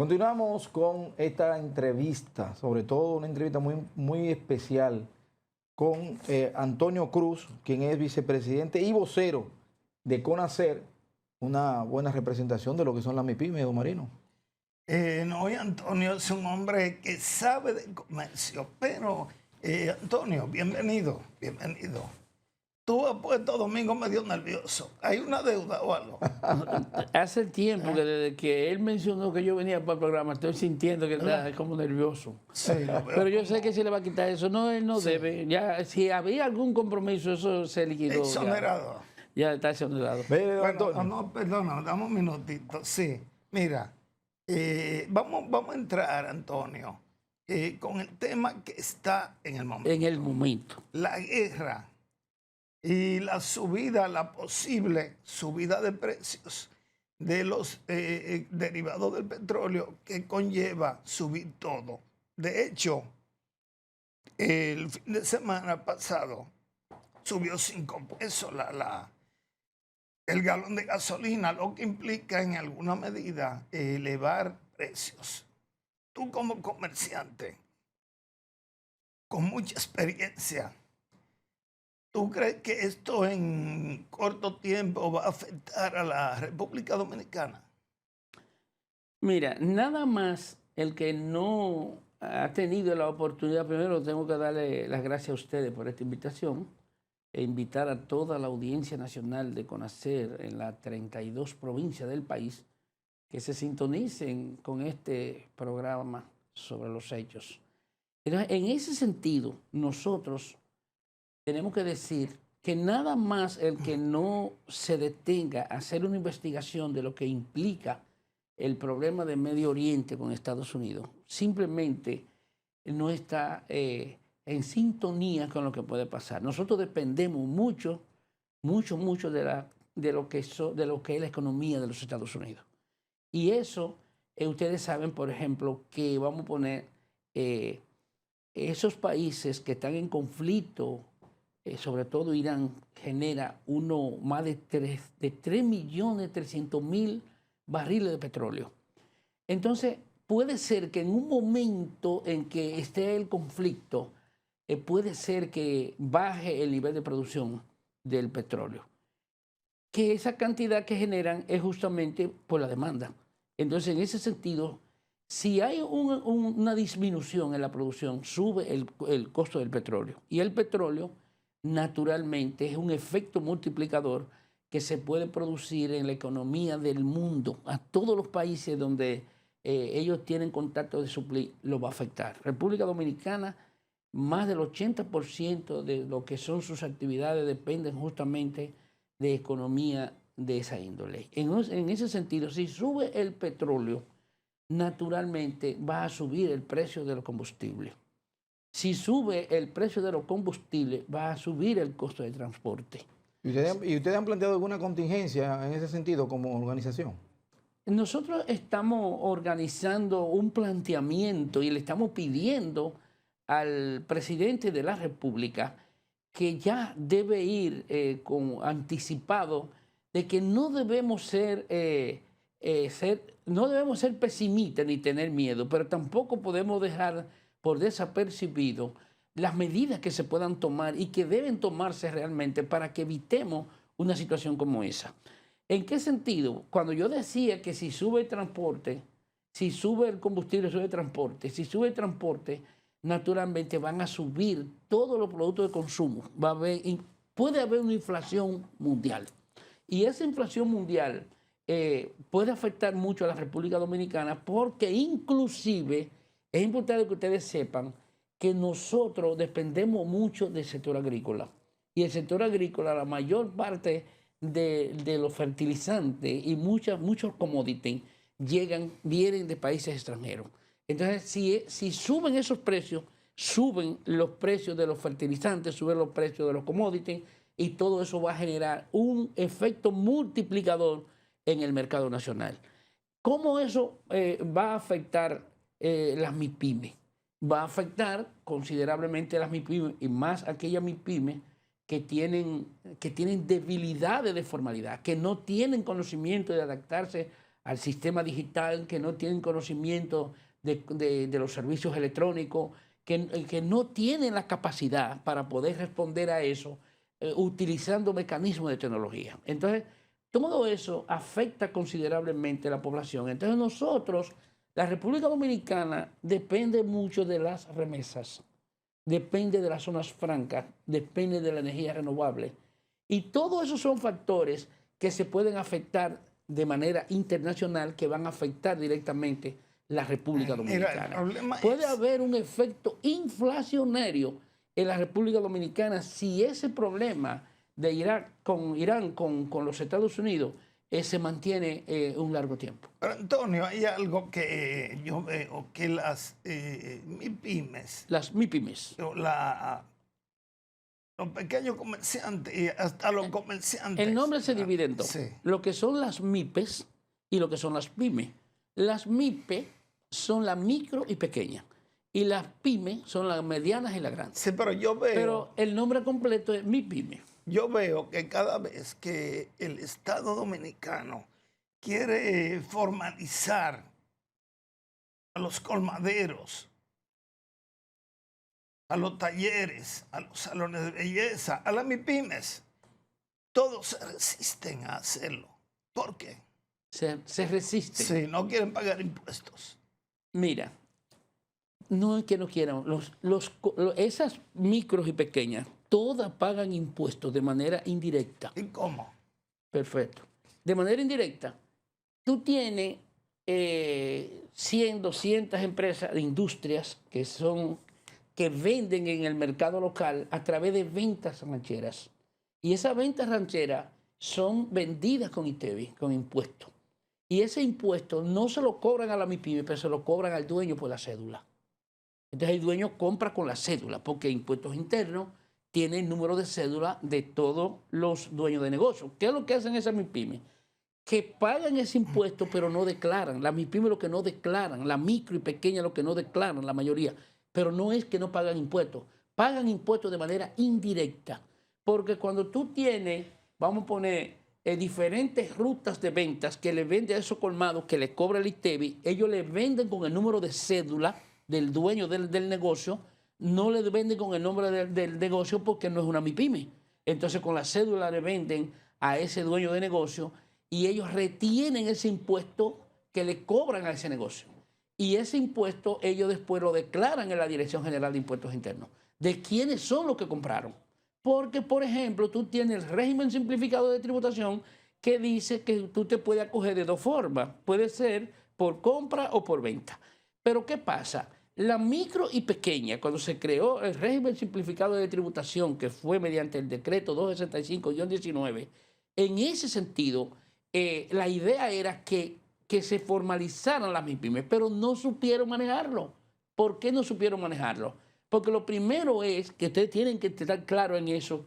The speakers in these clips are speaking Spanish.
Continuamos con esta entrevista, sobre todo una entrevista muy especial con Antonio Cruz, quien es vicepresidente y vocero de CONACER, una buena representación de lo que son las MIPYME, don Marino. No, y Antonio es un hombre que sabe de comercio, pero Antonio, bienvenido, bienvenido. Tú has puesto a Domingo medio nervioso. ¿Hay una deuda o algo? Hace tiempo que desde que él mencionó que yo venía para el programa, estoy sintiendo que está como nervioso. Sí, lo veo. Pero yo sé que si le va a quitar eso, no, él no Sí. debe. Ya, si había algún compromiso, eso se liquidó. Exonerado. Ya está exonerado. Ve, Bueno, Antonio. no, perdona, dame un minutito. Sí, mira, vamos a entrar, Antonio, con el tema que está en el momento. En el momento. La guerra y la subida, la posible subida de precios de los derivados del petróleo que conlleva subir todo. De hecho, el fin de semana pasado subió 5 pesos el galón de gasolina, lo que implica en alguna medida elevar precios. Tú como comerciante, con mucha experiencia, ¿tú crees que esto en corto tiempo va a afectar a la República Dominicana? Mira, nada más el que no ha tenido la oportunidad, primero tengo que darle las gracias a ustedes por esta invitación e invitar a toda la audiencia nacional de CONACER en las 32 provincias del país que se sintonicen con este programa sobre los hechos. Entonces, en ese sentido, nosotros tenemos que decir que nada más el que no se detenga a hacer una investigación de lo que implica el problema de Medio Oriente con Estados Unidos, simplemente no está en sintonía con lo que puede pasar. Nosotros dependemos mucho de lo que es la economía de los Estados Unidos. Y eso, ustedes saben, por ejemplo, que vamos a poner esos países que están en conflicto, sobre todo Irán, genera más de 3.300.000 barriles de petróleo. Entonces, puede ser que en un momento en que esté el conflicto, puede ser que baje el nivel de producción del petróleo. Que esa cantidad que generan es justamente por la demanda. Entonces, en ese sentido, si hay una disminución en la producción, sube el costo del petróleo. Y el petróleo, naturalmente, es un efecto multiplicador que se puede producir en la economía del mundo. A todos los países donde ellos tienen contacto de suplir, lo va a afectar. República Dominicana, más del 80% de lo que son sus actividades dependen justamente de economía de esa índole. En ese sentido, si sube el petróleo, naturalmente va a subir el precio de los combustibles. Si sube el precio de los combustibles, va a subir el costo de transporte. ¿Y ustedes han planteado alguna contingencia en ese sentido como organización? Nosotros estamos organizando un planteamiento y le estamos pidiendo al presidente de la República que ya debe ir anticipado de que no debemos ser pesimistas ni tener miedo, pero tampoco podemos dejar por desapercibido las medidas que se puedan tomar y que deben tomarse realmente para que evitemos una situación como esa. ¿En qué sentido? Cuando yo decía que si sube el transporte, si sube el combustible, sube el transporte, si sube el transporte, naturalmente van a subir todos los productos de consumo. Puede haber una inflación mundial. Y esa inflación mundial puede afectar mucho a la República Dominicana porque inclusive es importante que ustedes sepan que nosotros dependemos mucho del sector agrícola. Y el sector agrícola, la mayor parte de los fertilizantes y muchos commodities vienen de países extranjeros. Entonces, si suben esos precios, suben los precios de los fertilizantes, suben los precios de los commodities y todo eso va a generar un efecto multiplicador en el mercado nacional. ¿Cómo eso va a afectar las MIPYME? Va a afectar considerablemente las MIPYME y más aquellas MIPYME que tienen debilidades de formalidad, que no tienen conocimiento de adaptarse al sistema digital, que no tienen conocimiento de los servicios electrónicos, que no tienen la capacidad para poder responder a eso utilizando mecanismos de tecnología. Entonces, todo eso afecta considerablemente a la población. Entonces nosotros, la República Dominicana depende mucho de las remesas, depende de las zonas francas, depende de la energía renovable. Y todos esos son factores que se pueden afectar de manera internacional, que van a afectar directamente la República Dominicana. Puede haber un efecto inflacionario en la República Dominicana si ese problema de Irán con los Estados Unidos se mantiene un largo tiempo. Pero Antonio, hay algo que yo veo, que las MIPYMES, los pequeños comerciantes y hasta los comerciantes. El nombre se divide en dos. Sí. Lo que son las MIPES y lo que son las pymes. Las MIPE son las micro y pequeñas. Y las pymes son las medianas y las grandes. Sí, pero yo veo... Pero el nombre completo es MIPYME. Yo veo que cada vez que el Estado Dominicano quiere formalizar a los colmaderos, a los talleres, a los salones de belleza, a las MIPYMES, todos se resisten a hacerlo. ¿Por qué? Se resisten. Sí, no quieren pagar impuestos. Mira, no es que no quieran. Esas micros y pequeñas, todas pagan impuestos de manera indirecta. ¿Y cómo? Perfecto. De manera indirecta, tú tienes 100, 200 empresas de industrias que venden en el mercado local a través de ventas rancheras. Y esas ventas rancheras son vendidas con ITEVI, con impuestos. Y ese impuesto no se lo cobran a la MIPYME, pero se lo cobran al dueño por la cédula. Entonces el dueño compra con la cédula, porque impuestos internos tiene el número de cédula de todos los dueños de negocio. ¿Qué es lo que hacen esas MIPYME? Que pagan ese impuesto, pero no declaran. Las MIPYME lo que no declaran, la micro y pequeña lo que no declaran, la mayoría. Pero no es que no pagan impuestos de manera indirecta. Porque cuando tú tienes, vamos a poner, diferentes rutas de ventas que le venden a esos colmados, que le cobra el ITEVI, ellos le venden con el número de cédula del dueño del negocio, no le venden con el nombre del negocio porque no es una MIPYME. Entonces con la cédula le venden a ese dueño de negocio y ellos retienen ese impuesto que le cobran a ese negocio. Y ese impuesto ellos después lo declaran en la Dirección General de Impuestos Internos. ¿De quiénes son los que compraron? Porque, por ejemplo, tú tienes el régimen simplificado de tributación que dice que tú te puedes acoger de dos formas. Puede ser por compra o por venta. Pero ¿qué pasa? La micro y pequeña, cuando se creó el régimen simplificado de tributación, que fue mediante el decreto 265-19, en ese sentido, la idea era que se formalizaran las MIPYMES, pero no supieron manejarlo. ¿Por qué no supieron manejarlo? Porque lo primero es que ustedes tienen que estar claros en eso.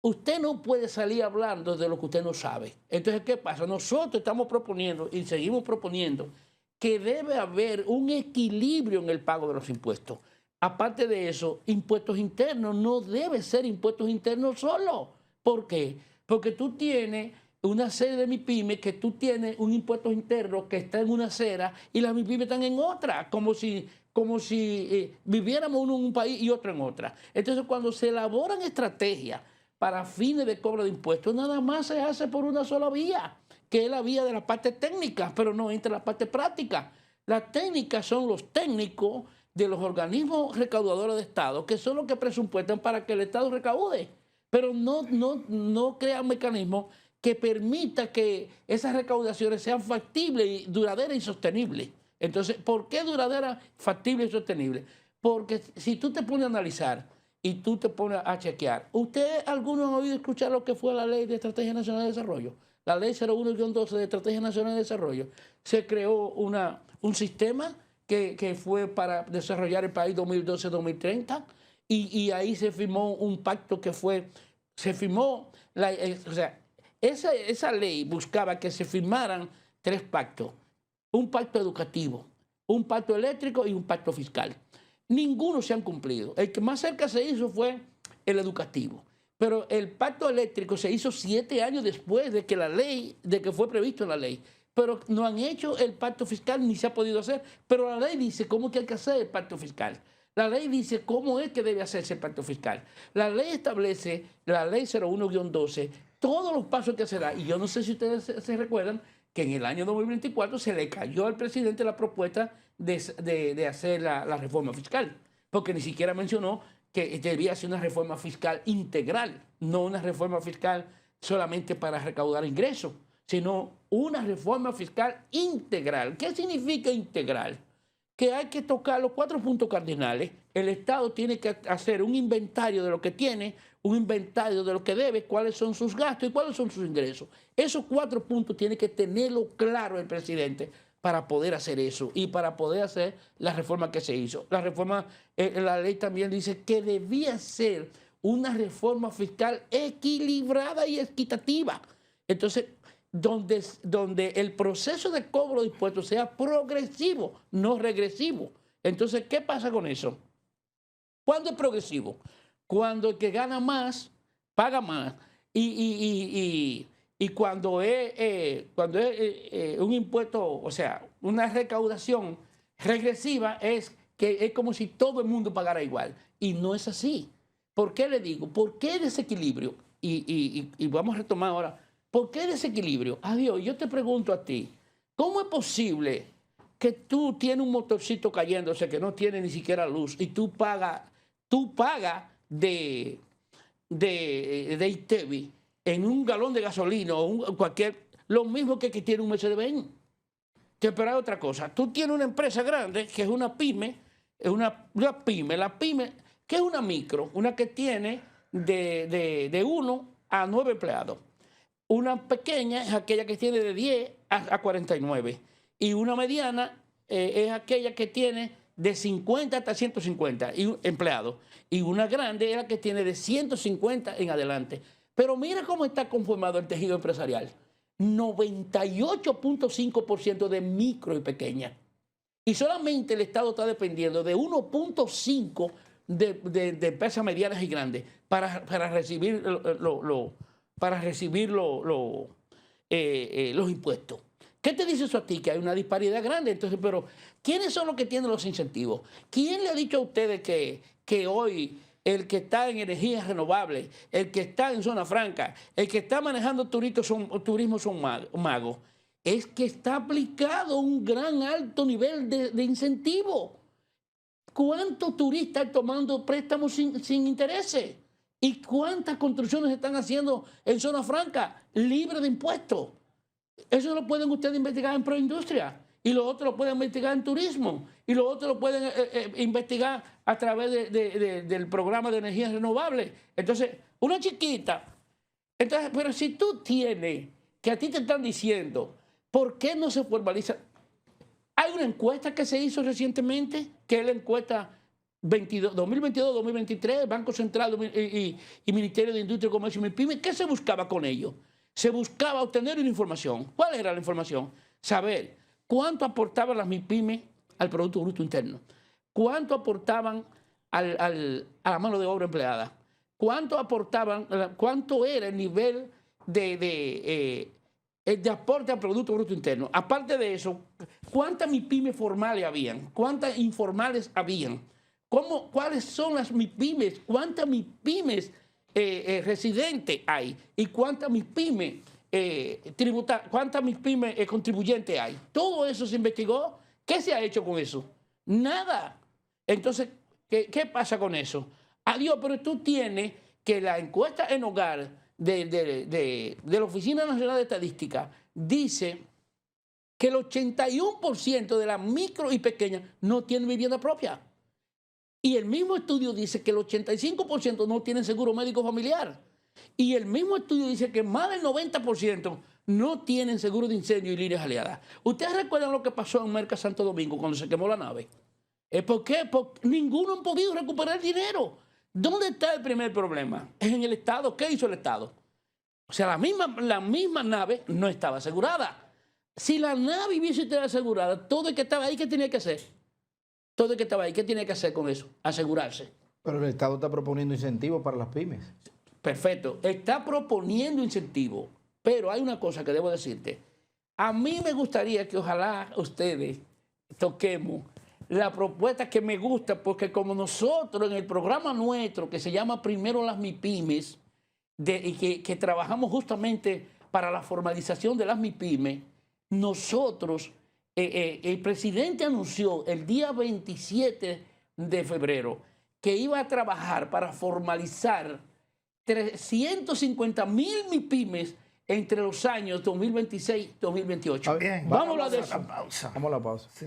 Usted no puede salir hablando de lo que usted no sabe. Entonces, ¿qué pasa? Nosotros estamos proponiendo y seguimos proponiendo que debe haber un equilibrio en el pago de los impuestos. Aparte de eso, impuestos internos no debe ser impuestos internos solo. ¿Por qué? Porque tú tienes una serie de MIPYME que tú tienes un impuesto interno que está en una acera y las MIPYME están en otra, como si viviéramos uno en un país y otro en otra. Entonces, cuando se elaboran estrategias para fines de cobro de impuestos, nada más se hace por una sola vía, que es la vía de la parte técnica, pero no entra la parte práctica. Las técnicas son los técnicos de los organismos recaudadores de Estado, que son los que presupuestan para que el Estado recaude, pero no crean mecanismos que permita que esas recaudaciones sean factibles, y duraderas y sostenibles. Entonces, ¿por qué duradera, factible y sostenible? Porque si tú te pones a analizar y tú te pones a chequear, ¿ustedes algunos han oído escuchar lo que fue la Ley de Estrategia Nacional de Desarrollo? La Ley 01-12 de Estrategia Nacional de Desarrollo. Se creó un sistema que fue para desarrollar el país 2012-2030 y ahí se firmó un pacto esa ley buscaba que se firmaran 3 pactos. Un pacto educativo, un pacto eléctrico y un pacto fiscal. Ninguno se han cumplido. El que más cerca se hizo fue el educativo. Pero el pacto eléctrico se hizo 7 años después de que fue previsto en la ley. pero no han hecho el pacto fiscal ni se ha podido hacer. Pero la ley dice cómo es que hay que hacer el pacto fiscal. La ley dice cómo es que debe hacerse el pacto fiscal. La ley establece, la ley 01-12, todos los pasos que se da. Y yo no sé si ustedes se recuerdan que en el año 2024 se le cayó al presidente la propuesta de hacer la reforma fiscal, porque ni siquiera mencionó que debía ser una reforma fiscal integral, no una reforma fiscal solamente para recaudar ingresos, sino una reforma fiscal integral. ¿Qué significa integral? Que hay que tocar los 4 puntos cardinales. El Estado tiene que hacer un inventario de lo que tiene, un inventario de lo que debe, cuáles son sus gastos y cuáles son sus ingresos. Esos 4 puntos tiene que tenerlo claro el presidente para poder hacer eso y para poder hacer la reforma que se hizo. La reforma, la ley también dice que debía ser una reforma fiscal equilibrada y equitativa. Entonces, donde el proceso de cobro de impuestos sea progresivo, no regresivo. Entonces, ¿qué pasa con eso? ¿Cuándo es progresivo? Cuando el que gana más, paga más. Y cuando es un impuesto, o sea, una recaudación regresiva, es que es como si todo el mundo pagara igual. Y no es así. ¿Por qué le digo? ¿Por qué desequilibrio? Y vamos a retomar ahora. ¿Por qué desequilibrio? Adiós, yo te pregunto a ti, ¿cómo es posible que tú tienes un motorcito cayéndose que no tiene ni siquiera luz y tú pagas de ITEVI en un galón de gasolina o lo mismo que tiene un Mercedes-Benz? Te pero hay otra cosa. Tú tienes una empresa grande que es una pyme, la pyme, que es una micro, una que tiene de 1 a 9 empleados. Una pequeña es aquella que tiene de 10 a 49. Y una mediana es aquella que tiene de 50 hasta 150 empleados. Y una grande es la que tiene de 150 en adelante. Pero mira cómo está conformado el tejido empresarial. 98.5% de micro y pequeña. Y solamente el Estado está dependiendo de 1.5% de empresas medianas y grandes para recibir los impuestos. ¿Qué te dice eso a ti? Que hay una disparidad grande. Entonces, pero ¿quiénes son los que tienen los incentivos? ¿Quién le ha dicho a ustedes que hoy el que está en energías renovables, el que está en zona franca, el que está manejando turismo son magos? Es que está aplicado un gran alto nivel de incentivo. ¿Cuántos turistas están tomando préstamos sin intereses? ¿Y cuántas construcciones están haciendo en zona franca libre de impuestos? Eso lo pueden ustedes investigar en Proindustria. Y lo otro lo pueden investigar en turismo. Y lo otro lo pueden investigar a través del programa de energías renovables. Entonces, una chiquita. Entonces, pero si tú tienes, que a ti te están diciendo, ¿por qué no se formaliza? Hay una encuesta que se hizo recientemente, que es la encuesta 2022-2023, Banco Central y Ministerio de Industria, Comercio y MIPYME. ¿Qué se buscaba con ello? Se buscaba obtener una información. ¿Cuál era la información? Saber cuánto aportaban las MIPYME al Producto Bruto Interno, cuánto aportaban a la mano de obra empleada, cuánto era el nivel de aporte al Producto Bruto Interno. Aparte de eso, ¿cuántas MIPYME formales habían? ¿Cuántas informales habían? ¿Cuáles son las MIPYMEs? ¿Cuántas MIPYMEs residentes hay? ¿Y cuántas MIPYMEs contribuyentes hay? Todo eso se investigó. ¿Qué se ha hecho con eso? Nada. Entonces, ¿qué pasa con eso? Adiós, pero tú tienes que la encuesta en hogar de la Oficina Nacional de Estadística dice que el 81% de las micro y pequeñas no tienen vivienda propia. Y el mismo estudio dice que el 85% no tienen seguro médico familiar. Y el mismo estudio dice que más del 90% no tienen seguro de incendio y líneas aliadas. ¿Ustedes recuerdan lo que pasó en Merca Santo Domingo cuando se quemó la nave? ¿Por qué? Porque ninguno ha podido recuperar el dinero. ¿Dónde está el primer problema? Es en el Estado. ¿Qué hizo el Estado? O sea, la misma nave no estaba asegurada. Si la nave hubiese estado asegurada, todo el que estaba ahí, ¿qué tenía que hacer? Todo el que estaba ahí, ¿qué tiene que hacer con eso? Asegurarse. Pero el Estado está proponiendo incentivos para las pymes. Perfecto. Está proponiendo incentivos. Pero hay una cosa que debo decirte. A mí me gustaría que ojalá ustedes toquemos la propuesta que me gusta, porque como nosotros en el programa nuestro, que se llama Primero las MIPYMES, y que trabajamos justamente para la formalización de las MIPYMES, nosotros, el presidente anunció el día 27 de febrero que iba a trabajar para formalizar 350,000 MIPYMES entre los años 2026 y 2028. Bien, Vamos a hablar de a la eso. pausa. Vamos a la pausa. Sí.